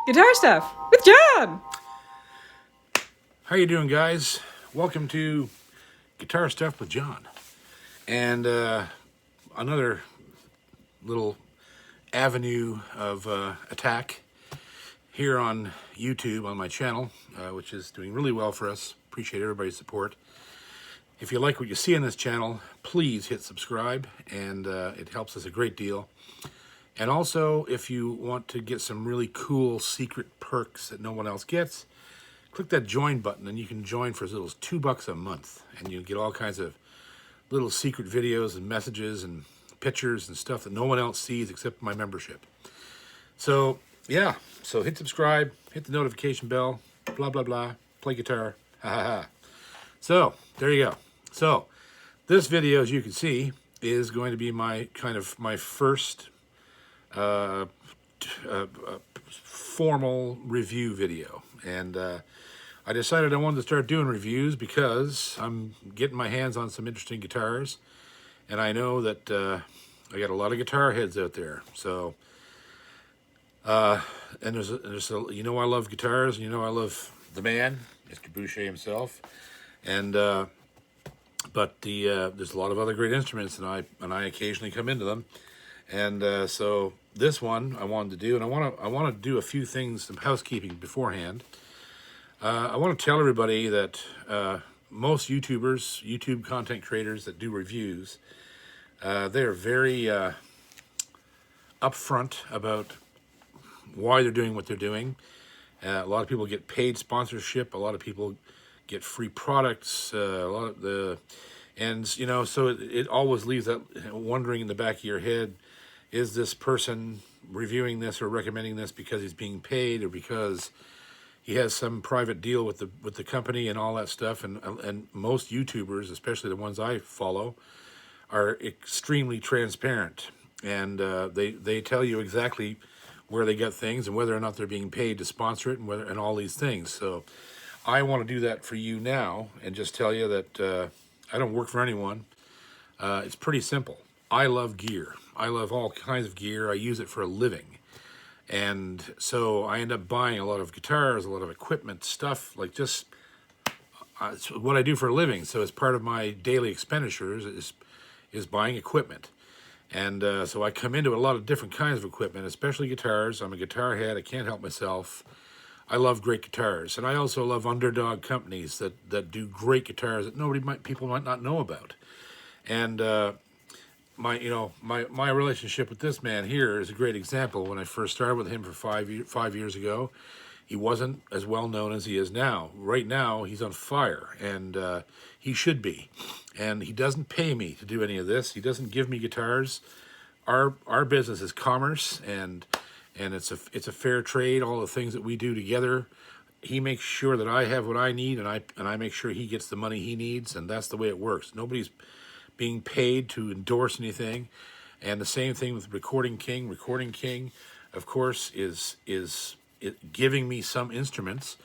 Guitar Stuff with John. How you doing, guys? Welcome to Guitar Stuff with John. And another little avenue of attack here on YouTube on my channel, which is doing really well for us. Appreciate everybody's support. If you like what you see on this channel, please hit subscribe, and it helps us a great deal. And also, if you want to get some really cool secret perks that no one else gets, click that join button and you can join for as little as $2 a month. And you get all kinds of little secret videos and messages and pictures and stuff that no one else sees except my membership. So, yeah. So hit subscribe, hit the notification bell, blah, blah, blah, play guitar, ha, ha, ha. So, there you go. So, this video, as you can see, is going to be my first formal review video. And I decided I wanted to start doing reviews because I'm getting my hands on some interesting guitars, and I know that I got a lot of guitar heads out there. So and there's a you know, I love guitars, and you know I love the man, Mr. Boucher himself, and but there's a lot of other great instruments, and I occasionally come into them. And so this one I wanted to do, and I want to do a few things, some housekeeping beforehand. I want to tell everybody that most YouTubers, YouTube content creators that do reviews, they're very upfront about why they're doing what they're doing. A lot of people get paid sponsorship. A lot of people get free products. And you know, so it always leaves that wondering in the back of your head: is this person reviewing this or recommending this because he's being paid, or because he has some private deal with the company and all that stuff? And most YouTubers, especially the ones I follow, are extremely transparent, and they tell you exactly where they get things and whether or not they're being paid to sponsor it, and all these things. So I want to do that for you now and just tell you that I don't work for anyone. It's pretty simple. I love gear. I love all kinds of gear. I use it for a living. And so I end up buying a lot of guitars, a lot of equipment, stuff, like just it's what I do for a living. So as part of my daily expenditures is buying equipment. And so I come into a lot of different kinds of equipment, especially guitars. I'm a guitar head. I can't help myself. I love great guitars. And I also love underdog companies that do great guitars that people might not know about. And my relationship with this man here is a great example. When I first started with him for 5 years ago, he wasn't as well known as he is now. Right now, he's on fire, and he should be. And he doesn't pay me to do any of this. He doesn't give me guitars. Our business is commerce, and it's a fair trade. All the things that we do together, he makes sure that I have what I need, and I make sure he gets the money he needs, and that's the way it works. Nobody's being paid to endorse anything. And the same thing with Recording King. Recording King, of course, is giving me some instruments,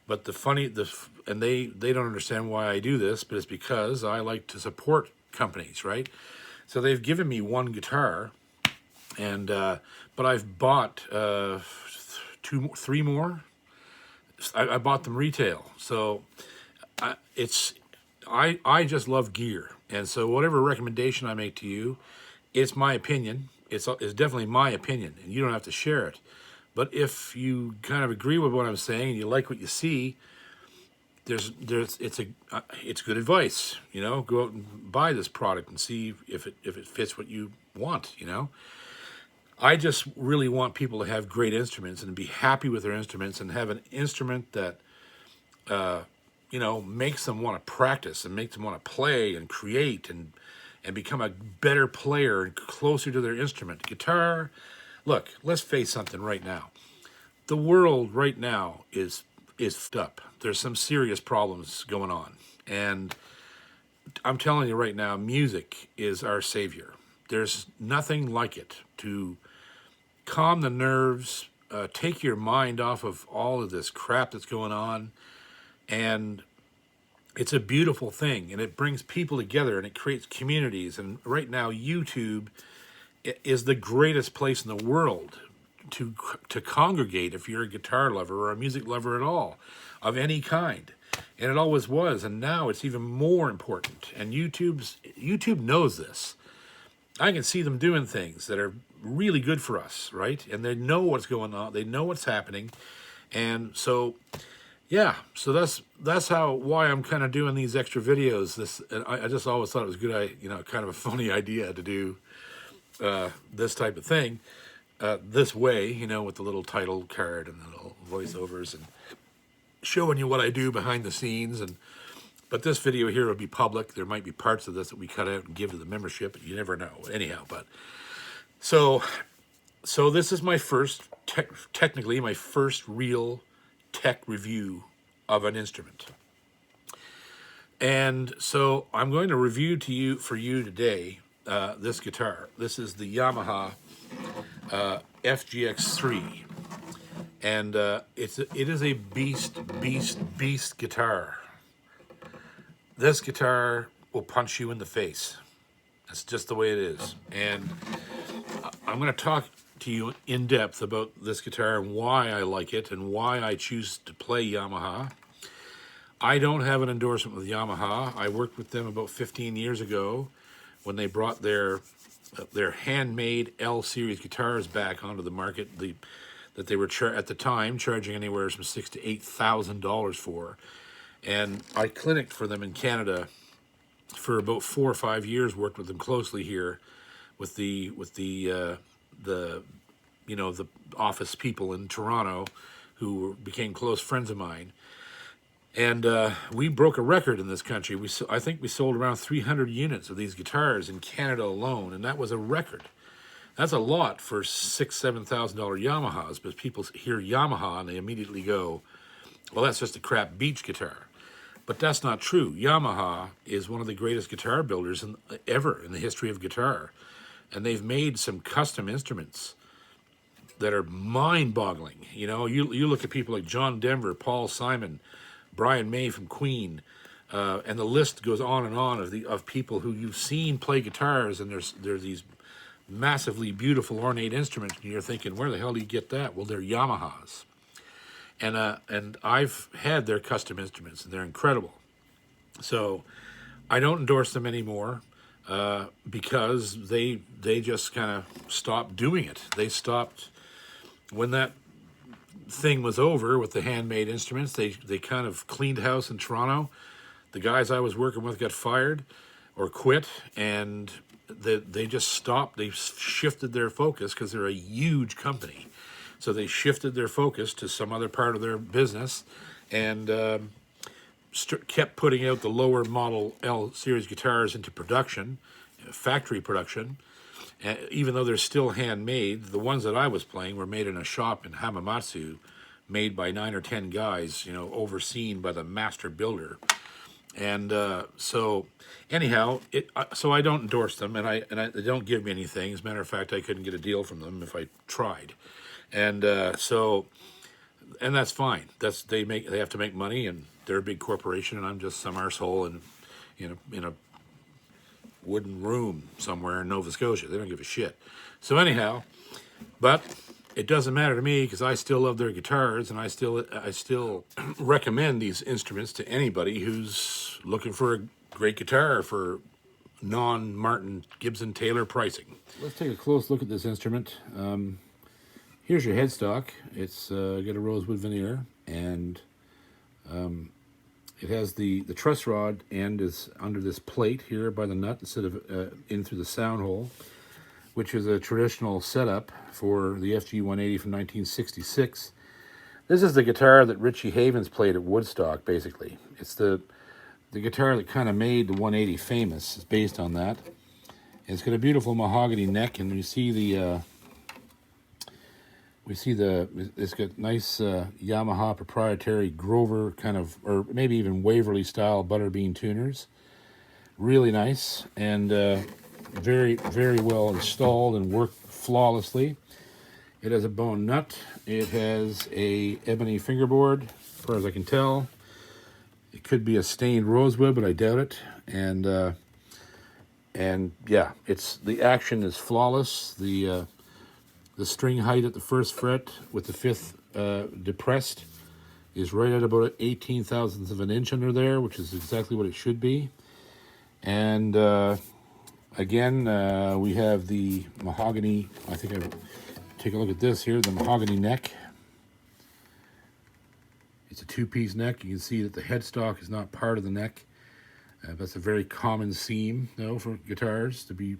but and they don't understand why I do this, but it's because I like to support companies, right? So they've given me one guitar, and but I've bought 3 more. I bought them retail. So I just love gear. And so whatever recommendation I make to you, it's my opinion. It's definitely my opinion, and you don't have to share it. But if you kind of agree with what I'm saying and you like what you see, it's good advice. You know, go out and buy this product and see if it fits what you want. You know, I just really want people to have great instruments and be happy with their instruments, and have an instrument that makes them want to practice and makes them want to play and create and become a better player and closer to their instrument. Guitar, look, let's face something right now. The world right now is f***ed up. There's some serious problems going on. And I'm telling you right now, music is our savior. There's nothing like it to calm the nerves, take your mind off of all of this crap that's going on. And it's a beautiful thing, and it brings people together, and it creates communities. And right now, YouTube is the greatest place in the world to congregate if you're a guitar lover or a music lover at all, of any kind. And it always was, and now it's even more important. And YouTube knows this. I can see them doing things that are really good for us, right? And they know what's going on. They know what's happening. And so, yeah, so that's why I'm kind of doing these extra videos. I just always thought it was a good, kind of a funny idea to do this type of thing this way, with the little title card and the little voiceovers and showing you what I do behind the scenes. But this video here will be public. There might be parts of this that we cut out and give to the membership. You never know. Anyhow, but so this is my first, technically my first real tech review of an instrument. And so I'm going to review for you today this guitar. This is the Yamaha FGX3. And it is a beast guitar. This guitar will punch you in the face. That's just the way it is. And I'm going to talk to you in depth about this guitar and why I like it and why I choose to play Yamaha. I don't have an endorsement with Yamaha. I worked with them about 15 years ago when they brought their handmade L series guitars back onto the market. That they were at the time charging anywhere from $6,000 to $8,000 for. And I clinicked for them in Canada for about 4 or 5 years. Worked with them closely here, with the office people in Toronto, who became close friends of mine. And we broke a record in this country. I think we sold around 300 units of these guitars in Canada alone, and that was a record. That's a lot for $6,000-$7,000 Yamahas, but people hear Yamaha and they immediately go, well, that's just a crap beach guitar. But that's not true. Yamaha is one of the greatest guitar builders ever in the history of guitar. And they've made some custom instruments that are mind-boggling. You look at people like John Denver, Paul Simon, Brian May from Queen, and the list goes on and on of people who you've seen play guitars, and there's these massively beautiful ornate instruments, and you're thinking, where the hell do you get that? Well, they're Yamahas. And I've had their custom instruments, and they're incredible. So I don't endorse them anymore because they just kind of stopped doing it. They stopped when that thing was over with the handmade instruments. They kind of cleaned house in Toronto. The guys I was working with got fired or quit, and they just stopped. They shifted their focus because they're a huge company. So they shifted their focus to some other part of their business and kept putting out the lower model L series guitars into production, factory production. Even though they're still handmade, the ones that I was playing were made in a shop in Hamamatsu, made by 9 or 10 guys, overseen by the master builder. And so anyhow, so I don't endorse them, and they don't give me anything. As a matter of fact, I couldn't get a deal from them if I tried. And and that's fine. They have to make money, and they're a big corporation, and I'm just some arsehole in a wooden room somewhere in Nova Scotia. They don't give a shit. So anyhow, but it doesn't matter to me because I still love their guitars, and I still recommend these instruments to anybody who's looking for a great guitar for non-Martin Gibson Taylor pricing. Let's take a close look at this instrument. Here's your headstock. It's got a rosewood veneer, and it has the truss rod end is under this plate here by the nut instead of in through the sound hole, which is a traditional setup for the FG180 from 1966. This is the guitar that Richie Havens played at Woodstock, basically. It's the guitar that kind of made the 180 famous. It's based on that. It's got a beautiful mahogany neck, and you see it's got nice Yamaha proprietary Grover kind of, or maybe even Waverly style butterbean tuners. Really nice, and very, very well installed and work flawlessly. It has a bone nut. It has a ebony fingerboard, as far as I can tell. It could be a stained rosewood, but I doubt it. And yeah, the action is flawless. The The string height at the first fret with the fifth depressed is right at about 18 thousandths of an inch under there, which is exactly what it should be. And again, we have the mahogany. I think I take a look at this here, the mahogany neck. It's a two-piece neck. You can see that the headstock is not part of the neck. That's a very common seam, for guitars to be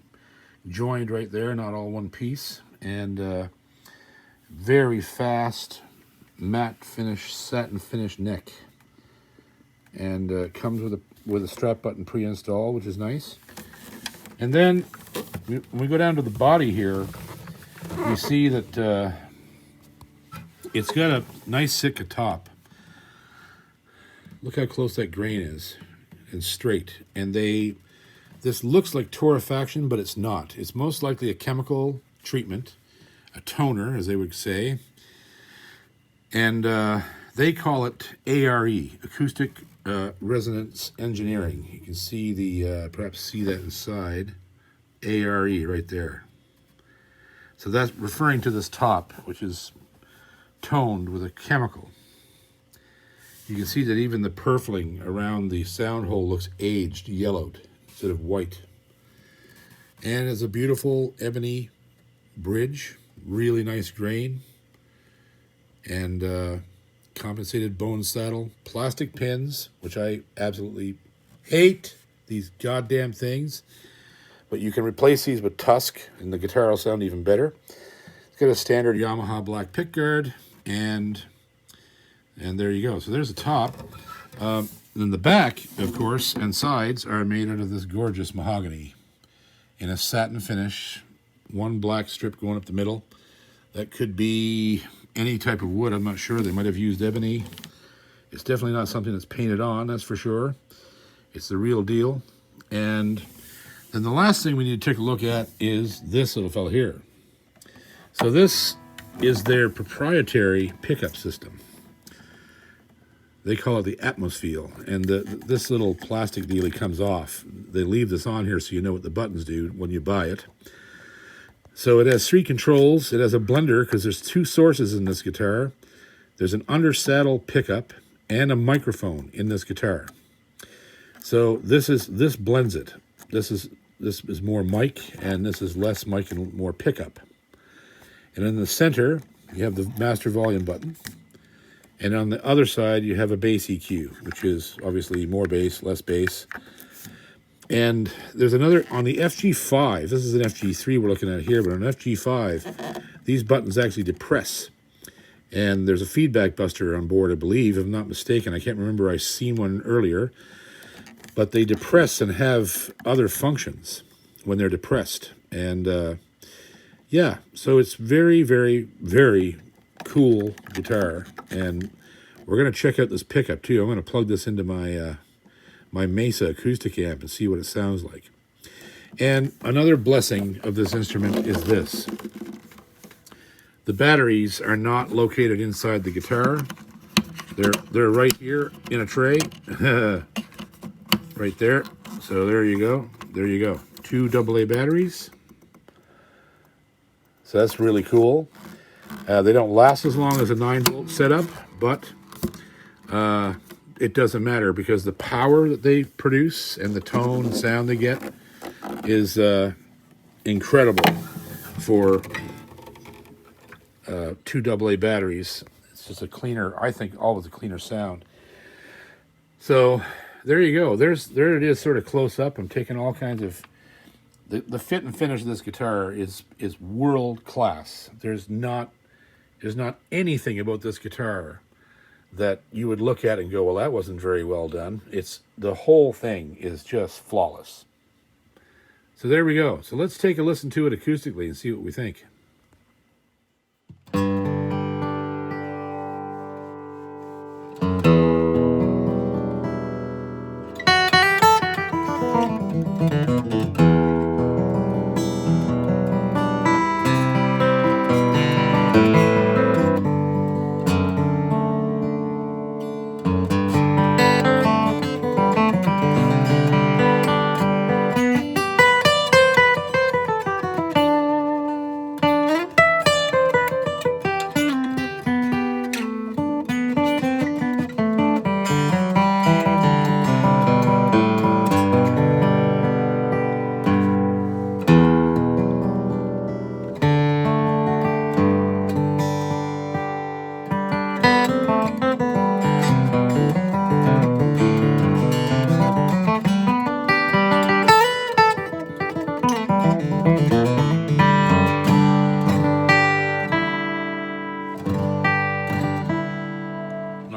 joined right there, not all one piece. And very fast matte finish, satin finish neck. And comes with a strap button pre-installed, which is nice. And then when we go down to the body here, you see that it's got a nice Sitka top. Look how close that grain is and straight. And this looks like torrefaction, but it's not. It's most likely a chemical treatment, a toner, as they would say. And they call it ARE, Acoustic Resonance Engineering. You can see perhaps see that inside, ARE right there. So that's referring to this top, which is toned with a chemical. You can see that even the purfling around the sound hole looks aged, yellowed, instead of white. And it's a beautiful ebony bridge, really nice grain, and compensated bone saddle, plastic pins, which I absolutely hate, these goddamn things. But you can replace these with tusk, and the guitar will sound even better. It's got a standard Yamaha black pickguard, and there you go. So there's the top. Then the back, of course, and sides are made out of this gorgeous mahogany in a satin finish. One black strip going up the middle. That could be any type of wood. I'm not sure. They might have used ebony. It's definitely not something that's painted on, that's for sure. It's the real deal. And then the last thing we need to take a look at is this little fella here. So this is their proprietary pickup system. They call it the atmosphere, and this little plastic dealie comes off. They leave this on here so you know what the buttons do when you buy it. So it has three controls. It has a blender because there's two sources in this guitar. There's an under saddle pickup and a microphone in this guitar. So this blends it. This is more mic, and this is less mic and more pickup. And in the center, you have the master volume button. And on the other side, you have a bass EQ, which is obviously more bass, less bass. And there's another, on the FG5, this is an FG3 we're looking at here, but on FG5, these buttons actually depress. And there's a feedback buster on board, I believe, if I'm not mistaken. I can't remember, I've seen one earlier. But they depress and have other functions when they're depressed. And yeah, so it's very, very, very cool guitar. And we're going to check out this pickup too. I'm going to plug this into my my Mesa acoustic amp and see what it sounds like. And another blessing of this instrument is this. The batteries are not located inside the guitar. They're right here in a tray. Right there. So there you go. There you go. 2 AA batteries. So that's really cool. They don't last as long as a 9-volt setup, but it doesn't matter because the power that they produce and the tone and sound they get is incredible for 2 AA batteries. It's just a cleaner, I think, always a cleaner sound. So there you go. There it is, sort of close up. I'm taking all kinds of the fit and finish of this guitar is world class. There's not anything about this guitar that you would look at and go, well, that wasn't very well done. The whole thing is just flawless. So there we go. So let's take a listen to it acoustically and see what we think.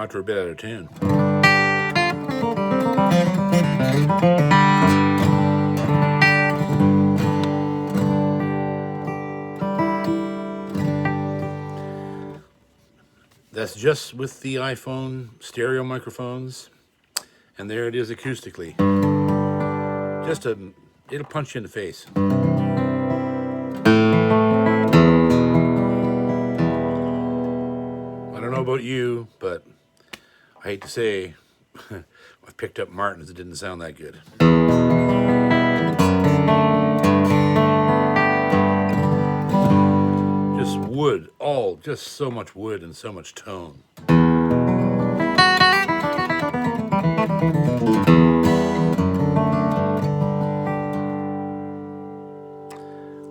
Not a bit out of tune. That's just with the iPhone stereo microphones, and there it is acoustically. It'll punch you in the face. I don't know about you, but I hate to say, I've picked up Martins that didn't sound that good. Just wood, just so much wood and so much tone.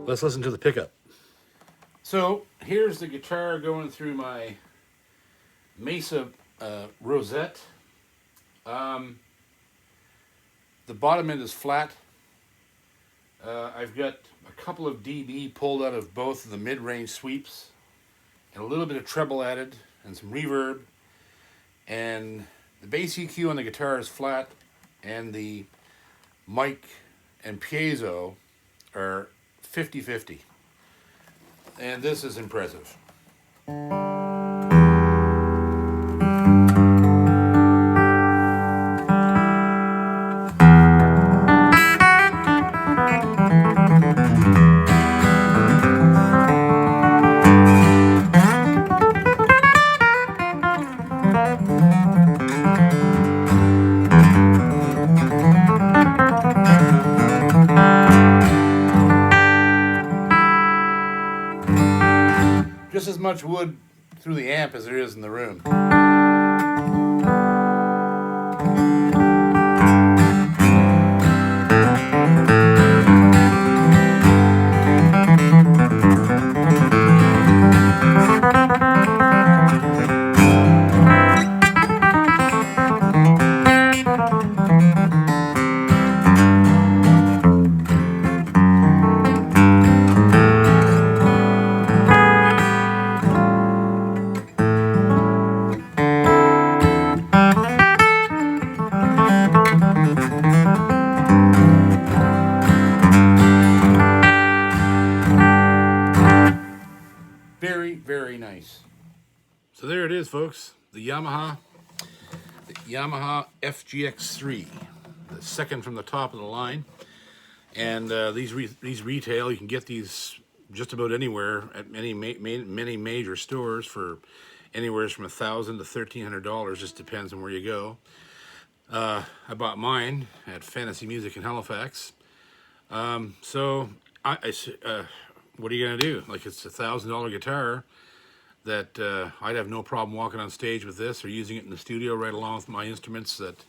Let's listen to the pickup. So here's the guitar going through my Mesa Rosette. The bottom end is flat. I've got a couple of dB pulled out of both of the mid-range sweeps, and a little bit of treble added, and some reverb. And the bass EQ on the guitar is flat, and the mic and piezo are 50-50. And this is impressive. Just as much wood through the amp as there is in the room. Very, very nice. So there it is, folks. The Yamaha FGX3, the second from the top of the line. And these retail, you can get these just about anywhere at many major stores for anywhere from $1,000 to $1,300. Just depends on where you go. I bought mine at Fantasy Music in Halifax. So what are you gonna do? Like, it's a $1,000 guitar that I'd have no problem walking on stage with this, or using it in the studio right along with my instruments that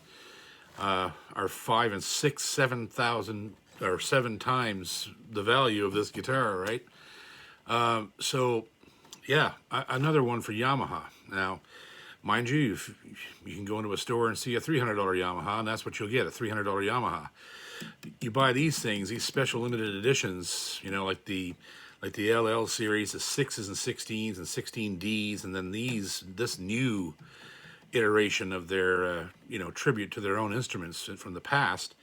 are 5 and 6, 7,000 or 7 times the value of this guitar, right? So yeah, another one for Yamaha. Now, mind you, you can go into a store and see a $300 Yamaha, and that's what you'll get, a $300 Yamaha. You buy these things, these special limited editions, you know, like the LL series, the 6s and 16s and 16Ds, and then this new iteration of their tribute to their own instruments from the past.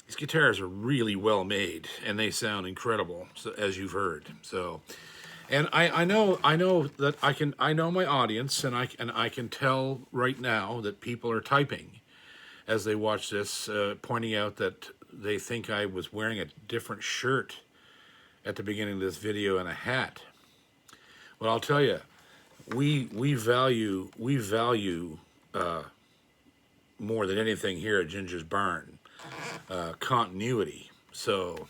These guitars are really well made, and they sound incredible, so, as you've heard. So, and I know that I know my audience, and I can tell right now that people are typing as they watch this, pointing out that they think I was wearing a different shirt at the beginning of this video and a hat. Well, I'll tell you, we value more than anything here at Ginger's Barn, continuity. So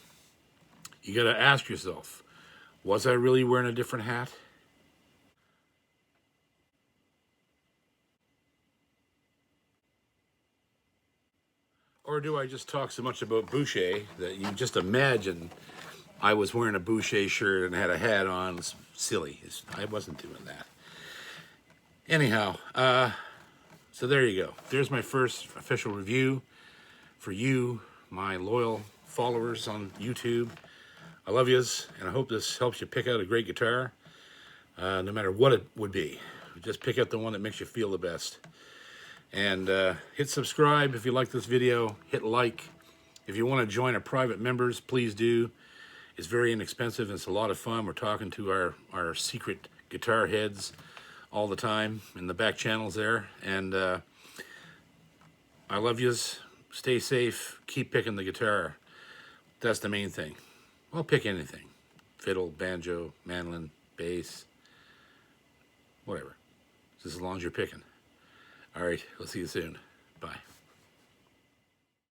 you got to ask yourself, was I really wearing a different hat? Or do I just talk so much about Boucher that you just imagine I was wearing a Boucher shirt and had a hat on? It's silly. I wasn't doing that. Anyhow, so there you go. There's my first official review for you, my loyal followers on YouTube. I love yous, and I hope this helps you pick out a great guitar, no matter what it would be. Just pick out the one that makes you feel the best. And hit subscribe if you like this video. Hit like. If you want to join our private members, please do. It's very inexpensive and it's a lot of fun. We're talking to our secret guitar heads all the time in the back channels there. And I love yous. Stay safe. Keep picking the guitar. That's the main thing. Well, pick anything. Fiddle, banjo, mandolin, bass, whatever. Just as long as you're picking. All right, we'll see you soon. Bye.